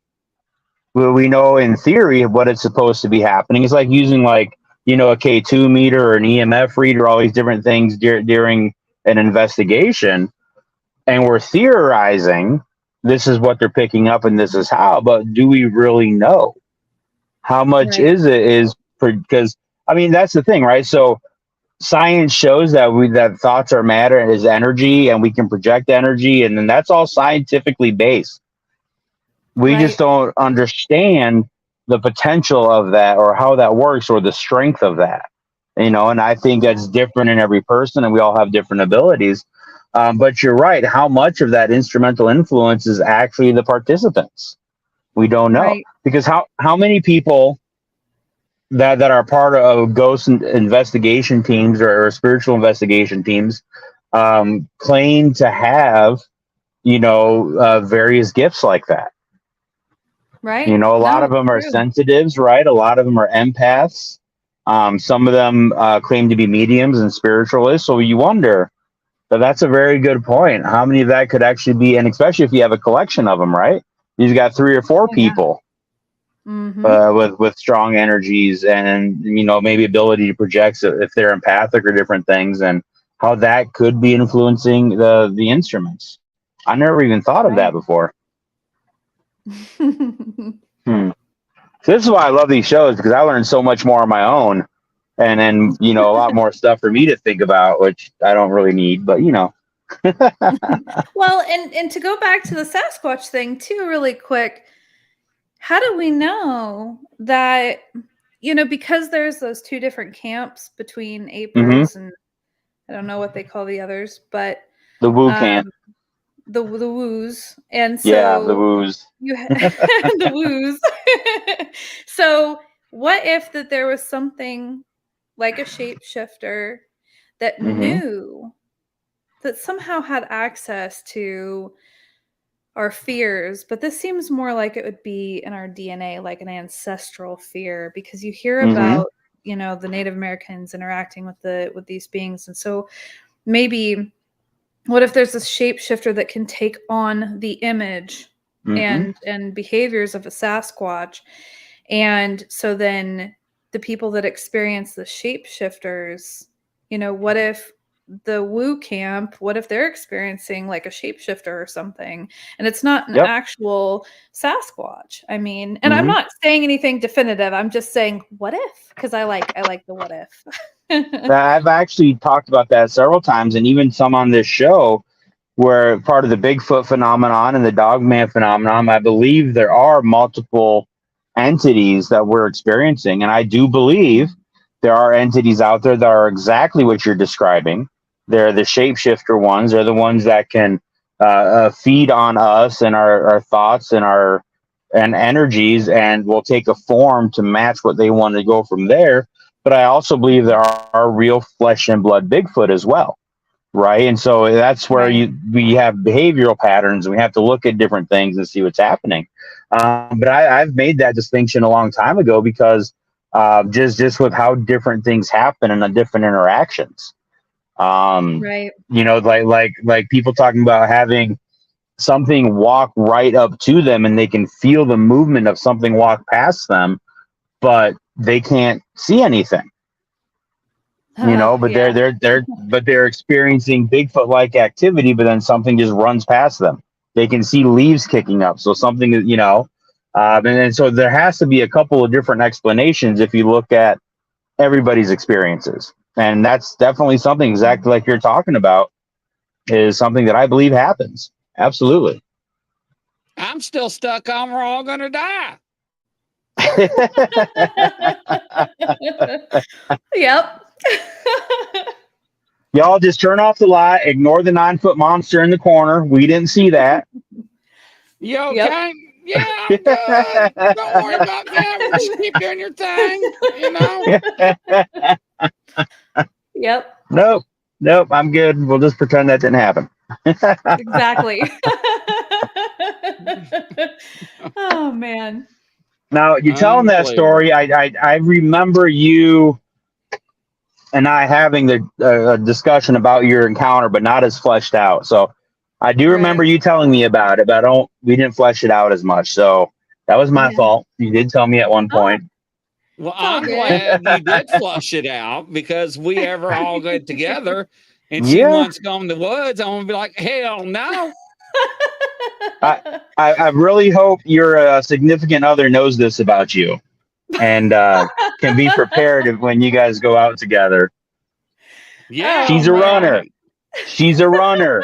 Well, we know in theory what it's supposed to be happening. It's like using like, you know, a K2 meter or an EMF reader, all these different things during an investigation. And we're theorizing this is what they're picking up and this is how, but do we really know? How much Right. is because I mean that's the thing, right? So science shows that thoughts are matter and is energy and we can project energy, and then that's all scientifically based. We just Right. don't understand the potential of that or how that works or the strength of that, you know. And I think that's different in every person, and we all have different abilities. But you're right. How much of that instrumental influence is actually the participants? We don't know, Right. because how many people that are part of ghost investigation teams or spiritual investigation teams claim to have, you know, various gifts like that. You Right. know, a lot No, of it's them are true. sensitives, right? A lot of them are empaths. Some of them claim to be mediums and spiritualists. So you wonder, but that's a very good point. How many of that could actually be, and especially if you have a collection of them, right? You've got 3 or 4 Oh yeah. people Mm-hmm. with strong energies and, you know, maybe ability to project if they're empathic or different things, and how that could be influencing the instruments. I never even thought of that Right. before. Hmm. So this is why I love these shows, because I learned so much more on my own, and then, you know, a lot more stuff for me to think about, which I don't really need, but you know. Well, and to go back to the Sasquatch thing too, really quick, how do we know that, you know, because there's those 2 different camps between Hmm. April's and I don't know what they call the others, but The woo can't. um the woos. And Yeah, the so woos. you the woos. So what if that there was something like a shapeshifter that Hmm. knew that somehow had access to our fears, but this seems more like it would be in our DNA, like an ancestral fear, because you hear Hmm. about, you know, the Native Americans interacting with these beings. And so maybe what if there's this shapeshifter that can take on the image Hmm. and behaviors of a Sasquatch? And so then the people that experience the shapeshifters, you know, what if the woo camp, what if they're experiencing like a shapeshifter or something and it's not an Yep. actual Sasquatch? I mean, and I'm Hmm. not saying anything definitive. I'm just saying what if, because I like the what if. I've actually talked about that several times, and even some on this show, where part of the Bigfoot phenomenon and the Dogman phenomenon, I believe there are multiple entities that we're experiencing. And I do believe there are entities out there that are exactly what you're describing. They're the shapeshifter ones. They're the ones that can feed on us and our thoughts and our and energies, and will take a form to match what they want to go from there. But I also believe there are real flesh and blood Bigfoot as well, right? And so that's where Right. we have behavioral patterns, and we have to look at different things and see what's happening. But I've made that distinction a long time ago, because just with how different things happen and the different interactions. Right. You know, like people talking about having something walk right up to them, and they can feel the movement of something walk past them, but they can't see anything, you know. But Yeah. they're experiencing Bigfoot like activity, but then something just runs past them. They can see leaves kicking up, so something, you know. And so there has to be a couple of different explanations if you look at everybody's experiences, and that's definitely something exactly like you're talking about, is something that I believe happens. Absolutely. I'm still stuck on we're all gonna die. Yep. Y'all just turn off the light, ignore the 9-foot monster in the corner. We didn't see that. You Yep. okay? Yeah, I'm good. Don't worry about that. We'll just keep doing your thing, you know? Yep. Nope. Nope. I'm good. We'll just pretend that didn't happen. Exactly. Oh man. Now, you telling that Unbelievable. story, I remember you and I having the discussion about your encounter, but not as fleshed out. So I do remember Right. you telling me about it, but we didn't flesh it out as much. So That was my Yeah. fault. You did tell me at one point. Well, all I'm good. glad you did flush it out because we ever all get together and she Yeah. wants to go in the woods. I'm gonna be like, hell no. I really hope your significant other knows this about you and can be prepared when you guys go out together. Yeah, She's a man. runner. She's a runner.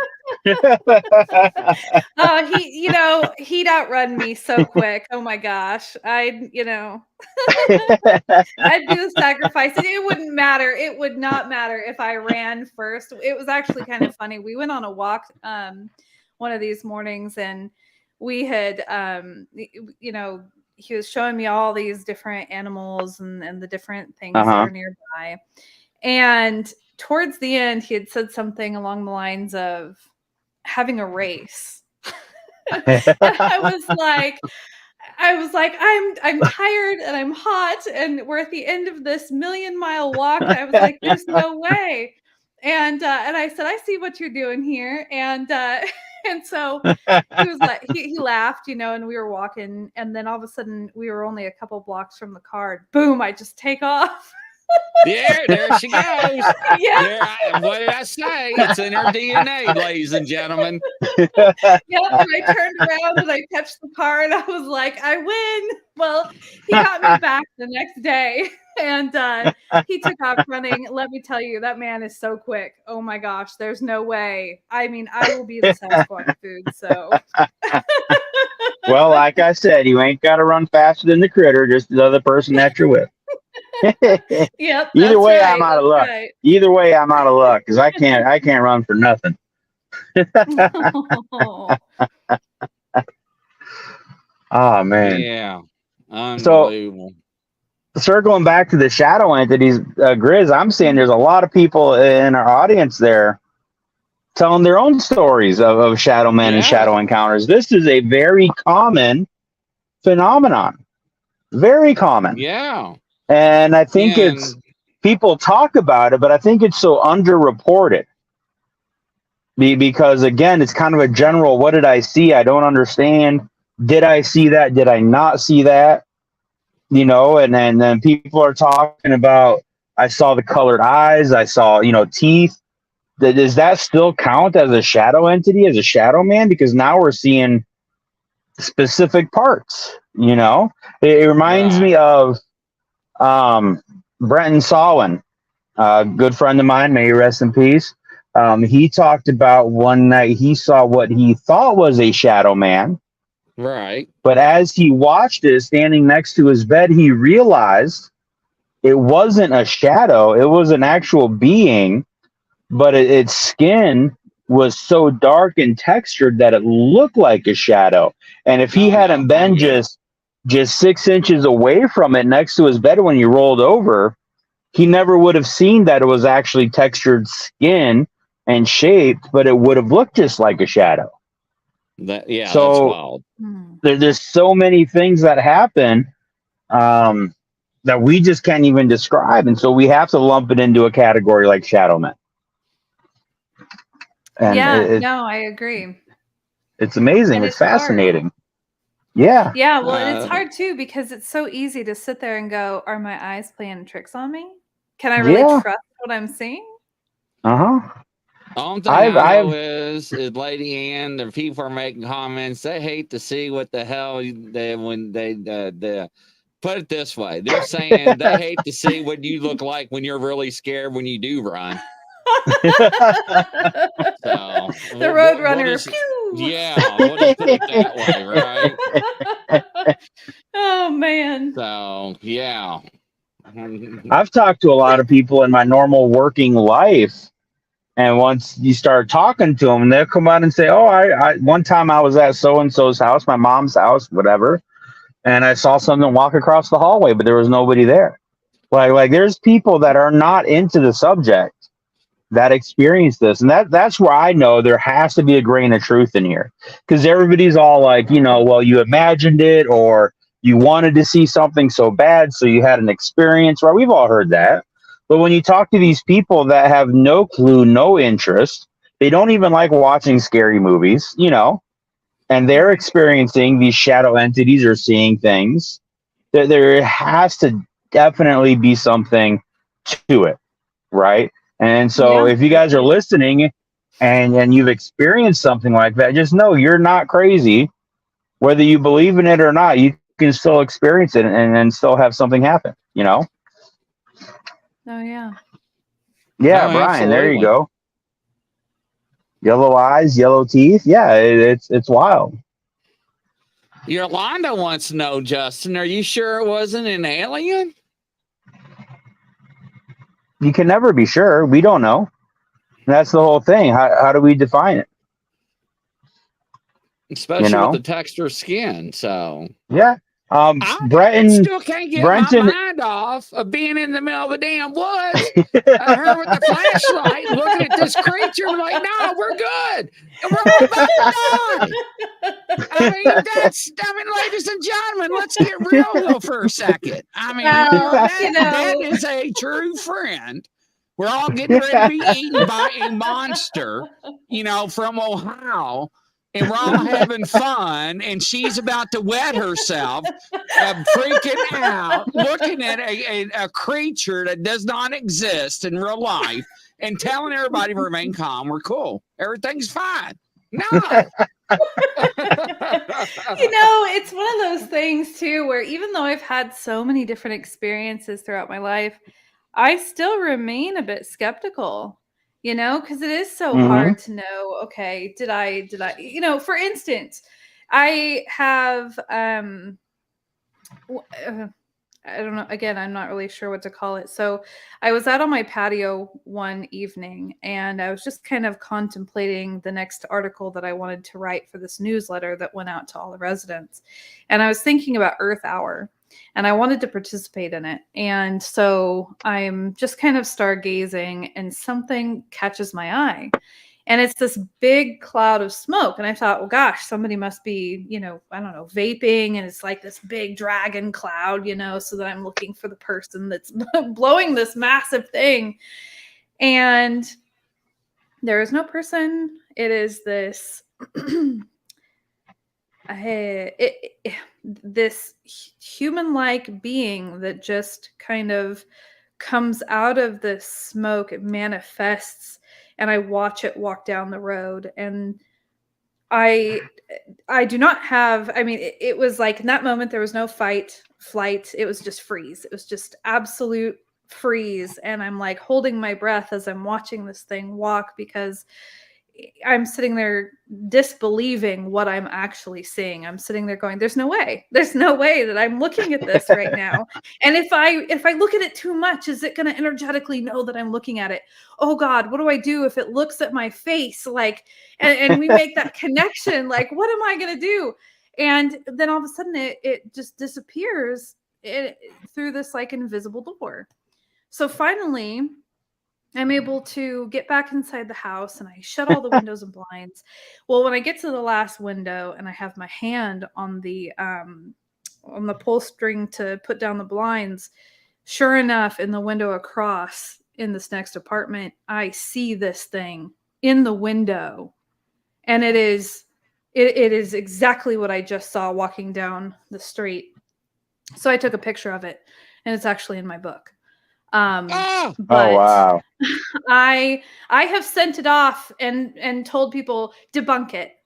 He'd outrun me so quick. Oh my gosh. I'd do the sacrifice. It wouldn't matter. It would not matter if I ran first. It was actually kind of funny. We went on a walk one of these mornings, and we had he was showing me all these different animals and the different things that are nearby. And towards the end, he had said something along the lines of having a race. I was like, I'm tired and I'm hot and we're at the end of this 1,000,000-mile walk. I was like, there's no way. And I said, I see what you're doing here. And so he was like, he laughed, and we were walking, and then all of a sudden we were only a couple blocks from the car. Boom, I just take off. There she goes. Yeah. What did I say? It's in her DNA, ladies and gentlemen. Yeah, and I turned around and I touched the car and I was like, I win. Well, he got me back the next day and he took off running. Let me tell you, that man is so quick. Oh my gosh, there's no way. I mean, I will be the Sasquatch food. So, well, like I said, you ain't got to run faster than the critter, just the other person that you're with. Yep. Either way, I'm out of luck. Right. Either way, I'm out of luck because I can't run for nothing. Oh man. Yeah. Unbelievable. So circling back to the shadow entities, Grizz, I'm saying there's a lot of people in our audience there telling their own stories of shadow men and shadow encounters. This is a very common phenomenon. Very common. Yeah. And I think it's people talk about it, but I think it's so underreported. Because again, it's kind of a general, what did I see? I don't understand. Did I see that? Did I not see that? And then people are talking about, I saw the colored eyes, I saw, teeth. Does that still count as a shadow entity, as a shadow man? Because now we're seeing specific parts, It reminds me of Brenton Sawin, a good friend of mine, may he rest in peace. He talked about one night he saw what he thought was a shadow man. Right. But as he watched it standing next to his bed, he realized it wasn't a shadow. It was an actual being, but its skin was so dark and textured that it looked like a shadow. And if he hadn't been just 6 inches away from it next to his bed when he rolled over, he never would have seen that it was actually textured skin and shaped, but it would have looked just like a shadow. That's wild. There's so many things that happen that we just can't even describe, and so we have to lump it into a category like shadow men. And I agree. It's amazing. And it's fascinating. Hard. Yeah. Yeah, well, and it's hard too because it's so easy to sit there and go, are my eyes playing tricks on me? Can I really trust what I'm seeing? Only thing I know is Lady Ann, the people are making comments. They hate to see what the hell when they put it this way. They're saying they hate to see what you look like when you're really scared when you do run. So, the Roadrunner. We'll just put it that way, right? Oh man. So yeah. I've talked to a lot of people in my normal working life, and once you start talking to them, they'll come out and say, "Oh, I one time I was at so and so's house, my mom's house, whatever, and I saw something walk across the hallway, but there was nobody there." Like there's people that are not into the subject that experience this, and that's where I know there has to be a grain of truth in here, because everybody's all like, well, you imagined it, or you wanted to see something so bad, so you had an experience, right? We've all heard that. But when you talk to these people that have no clue, no interest, they don't even like watching scary movies, and they're experiencing these shadow entities or seeing things, there has to definitely be something to it, right? And so Yeah. if you guys are listening and you've experienced something like that, just know you're not crazy. Whether you believe in it or not, you can still experience it and still have something happen, you know? Oh yeah. Yeah, Oh, Brian, there you absolutely. go. Yellow eyes, yellow teeth. Yeah, it's wild. Yolanda wants to know, Justin, are you sure it wasn't an alien? You can never be sure. We don't know. That's the whole thing. How do we define it? You Especially with the know? texture skin. So Yeah. I still can't get my Brenton. mind off of being in the middle of the damn woods. Her with the flashlight looking at this creature, like, no, we're good. And we're all about to die. Ladies and gentlemen, let's get real though for a second. Well, that is a true friend. We're all getting ready to be eaten by a monster, from Ohio. And we're all having fun, and she's about to wet herself, freaking out, looking at a creature that does not exist in real life, and telling everybody to remain calm. We're cool. Everything's fine. No. It's one of those things too, where even though I've had so many different experiences throughout my life, I still remain a bit skeptical. Because it is so hard to know, okay, did I, for instance, I have, I don't know, again, I'm not really sure what to call it. So I was out on my patio one evening and I was just kind of contemplating the next article that I wanted to write for this newsletter that went out to all the residents. And I was thinking about Earth Hour. And I wanted to participate in it. And so I'm just kind of stargazing and something catches my eye. And it's this big cloud of smoke. And I thought, well, gosh, somebody must be, I don't know, vaping. And it's like this big dragon cloud, so that I'm looking for the person that's blowing this massive thing. And there is no person. It is this... this human-like being that just kind of comes out of the smoke. It manifests, and I watch it walk down the road. And I do not have, it was like in that moment, there was no flight. It was just freeze. It was just absolute freeze. And I'm like holding my breath as I'm watching this thing walk, because I'm sitting there disbelieving what I'm actually seeing. I'm sitting there going, there's no way that I'm looking at this right now. And if I look at it too much, is it going to energetically know that I'm looking at it? Oh God, what do I do if it looks at my face? Like, and we make that connection. Like, what am I going to do? And then all of a sudden it just disappears through this like invisible door. So finally, I'm able to get back inside the house and I shut all the windows and blinds. Well, when I get to the last window and I have my hand on the pull string to put down the blinds, sure enough, in the window across in this next apartment, I see this thing in the window. And it is exactly what I just saw walking down the street. So I took a picture of it, and it's actually in my book. But wow. I have sent it off and told people debunk it.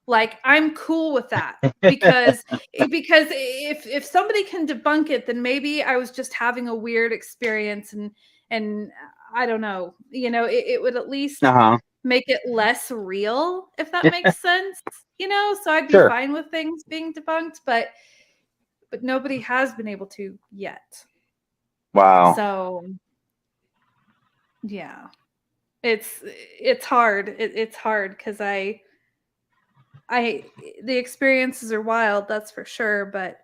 Like, I'm cool with that, because if somebody can debunk it, then maybe I was just having a weird experience, and I don't know, it would at least make it less real, if that makes sense. So I'd be fine with things being debunked, but nobody has been able to yet. Wow. So yeah, it's hard. It's hard because the experiences are wild, that's for sure. But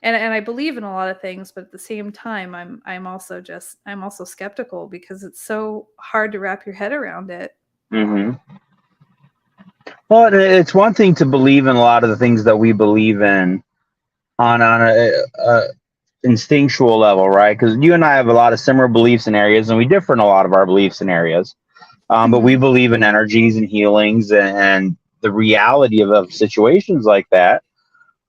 and I believe in a lot of things, but at the same time, I'm also skeptical, because it's so hard to wrap your head around it. Mm-hmm. Well, it's one thing to believe in a lot of the things that we believe in on a instinctual level, right? Because you and I have a lot of similar beliefs in areas, and we differ in a lot of our beliefs in areas. But we believe in energies and healings and the reality of situations like that.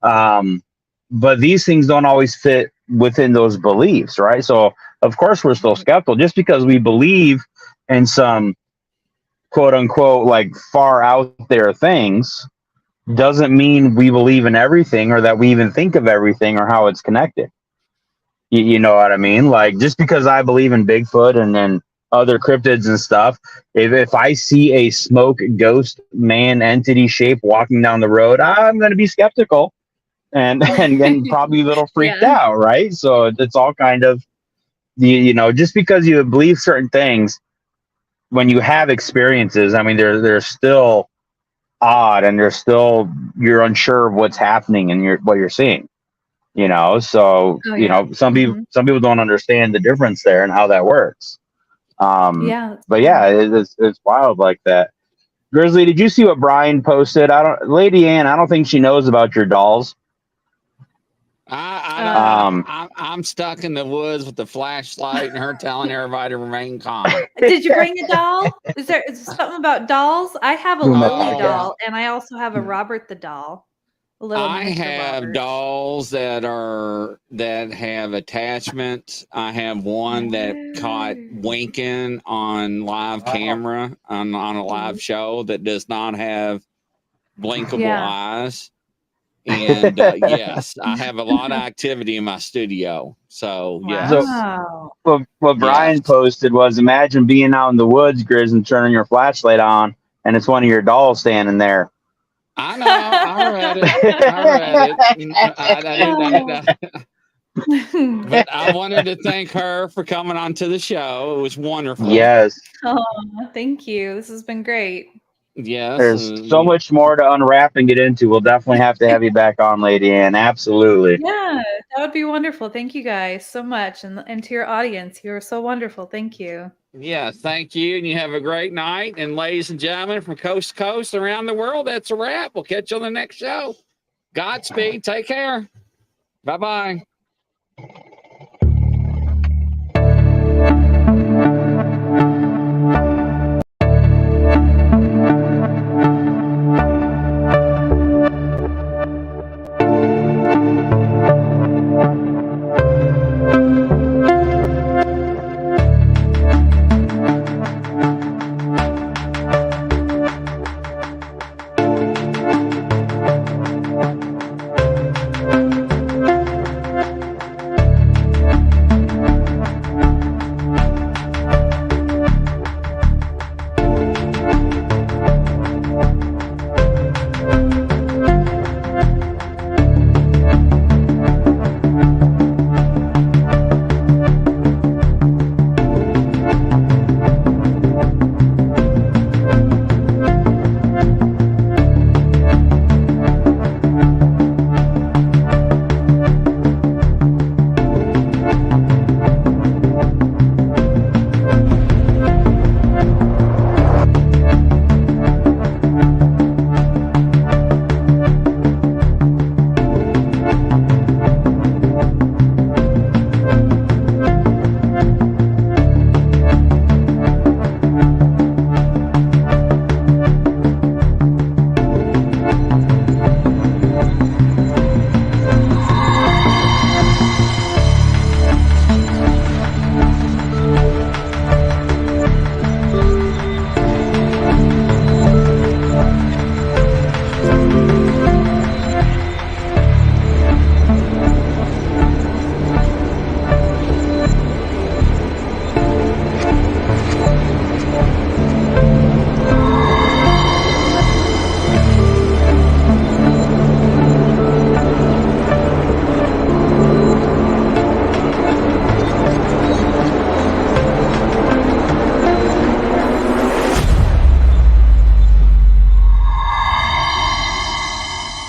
But these things don't always fit within those beliefs, right? So of course we're still skeptical just because we believe in some quote unquote like far out there things doesn't mean we believe in everything or that we even think of everything or how it's connected. You know what I mean? Like just because I believe in Bigfoot and then other cryptids and stuff, if I see a smoke ghost man entity shape walking down the road, I'm going to be skeptical and probably a little freaked Yeah. out, right? So it's all kind of just because you believe certain things, when you have experiences, I mean, they're still odd and you're unsure of what's happening and what you're seeing. So Oh yeah. some people don't understand the difference there and how that works. Yeah. But yeah, it's wild like that. Grizzly, did you see what Brian posted? Lady Ann, I don't think she knows about your dolls. I'm stuck in the woods with the flashlight and her telling everybody to remain calm. Did you bring a doll? Is there something about dolls? I have a Lily doll, and I also have a Robert the doll. I have Robert. dolls that have attachments. I have one that caught winking on live camera on a live show that does not have blinkable eyes. And yes, I have a lot of activity in my studio. So yes. Wow. So what Brian posted was, imagine being out in the woods, Grizz, and turning your flashlight on, and it's one of your dolls standing there. I know. I read it. But I wanted to thank her for coming onto the show. It was wonderful. Yes. Oh, thank you. This has been great. Yes. There's so much more to unwrap and get into. We'll definitely have to have you back on, Lady Ann. Absolutely. Yeah, that would be wonderful. Thank you guys so much. And to your audience, you're so wonderful. Thank you. Yeah, thank you. And you have a great night. And ladies and gentlemen, from coast to coast around the world, that's a wrap. We'll catch you on the next show. Godspeed. Take care. Bye-bye.